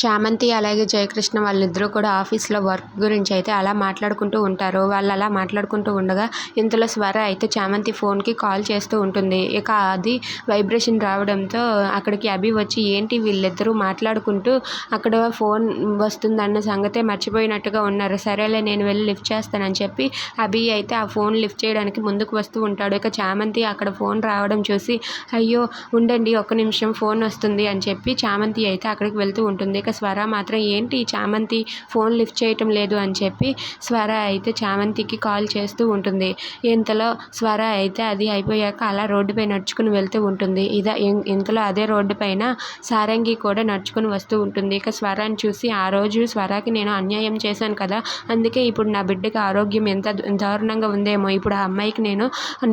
చామంతి అలాగే జయకృష్ణ వాళ్ళిద్దరూ కూడా ఆఫీస్‌లో వర్క్ గురించి అయితే అలా మాట్లాడుకుంటూ ఉంటారు. వాళ్ళు అలా మాట్లాడుకుంటూ ఉండగా ఇంతలో స్వర అయితే చామంతి ఫోన్‌కి కాల్ చేస్తూ ఉంటుంది. ఇక అది వైబ్రేషన్ రావడంతో అక్కడికి అభి వచ్చి ఏంటి వీళ్ళిద్దరూ మాట్లాడుకుంటూ అక్కడ ఫోన్ వస్తుందన్న సంగతే మర్చిపోయినట్టుగా ఉన్నారు. సరేలే నేను వెళ్ళి లిఫ్ట్ చేస్తానని చెప్పి అభి అయితే ఆ ఫోన్ లిఫ్ట్ చేయడానికి ముందుకు వస్తూ ఉంటాడు. ఇక చామంతి అక్కడ ఫోన్ రావడం చూసి అయ్యో! ఉండండి ఒక్క నిమిషం ఫోన్ వస్తుంది అని చెప్పి చామంతి అయితే అక్కడికి వెళ్తూ ఉంటుంది. ఇక స్వర మాత్రం ఏంటి చామంతి ఫోన్ లిఫ్ట్ చేయటం లేదు అని చెప్పి స్వర అయితే చామంతికి కాల్ చేస్తూ ఉంటుంది. ఇంతలో స్వర అయితే అది అయిపోయాక అలా రోడ్డుపై నడుచుకుని వెళ్తూ ఉంటుంది. ఇంతలో అదే రోడ్డు పైన సారంగి కూడా నడుచుకుని వస్తూ ఉంటుంది. ఇక స్వరని చూసి ఆ రోజు స్వరకి నేను అన్యాయం చేశాను కదా, అందుకే ఇప్పుడు నా బిడ్డకి ఆరోగ్యం ఎంత దారుణంగా ఉందేమో, ఇప్పుడు ఆ అమ్మాయికి నేను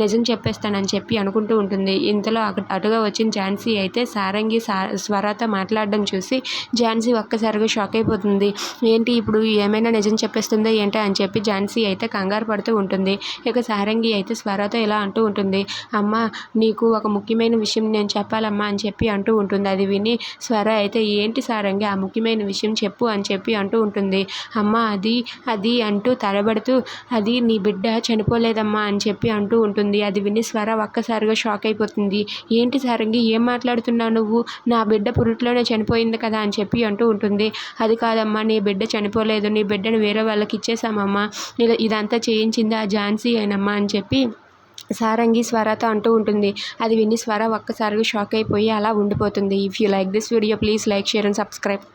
నిజం చెప్పేస్తానని చెప్పి అనుకుంటూ ఉంటుంది. ఇంతలో అటుగా వచ్చిన ఝాన్సీ అయితే సారంగి స్వరతో మాట్లాడడం చూసి ఝాన్సీ ఒక్కసారిగా షాక్ అయిపోతుంది. ఏంటి ఇప్పుడు ఏమైనా నిజం చెప్పేస్తుందా ఏంటా అని చెప్పి ఝాన్సీ అయితే కంగారు పడుతూ ఉంటుంది. ఇక సారంగి అయితే స్వరతో ఇలా అంటూ ఉంటుంది. అమ్మ నీకు ఒక ముఖ్యమైన విషయం నేను చెప్పాలమ్మా అని చెప్పి అంటూ ఉంటుంది. అది విని స్వర అయితే ఏంటి సారంగి ఆ ముఖ్యమైన విషయం చెప్పు అని చెప్పి అంటూ ఉంటుంది. అమ్మ అది అంటూ తడబడుతూ అది నీ బిడ్డ చనిపోలేదమ్మా అని చెప్పి అంటూ ఉంటుంది. అది విని స్వర ఒక్కసారిగా షాక్ అయిపోతుంది. ఏంటి సారంగి ఏం మాట్లాడుతున్నావు నువ్వు, నా బిడ్డ పురిట్లోనే చనిపోయింది కదా అని చెప్పి అంటూ ఉంటుంది. అది కాదమ్మా నీ బిడ్డ చనిపోలేదు, నీ బిడ్డను వేరే వాళ్ళకి ఇచ్చేసామమ్మా, ఇదంతా చేయించింది ఆ ఝాన్సీ ఏనమ్మా అని చెప్పి సారంగి స్వరతో అంటూ ఉంటుంది. అది విని స్వర ఒక్కసారిగా షాక్ అయిపోయి అలా ఉండిపోతుంది. If you like this video please like, share and subscribe.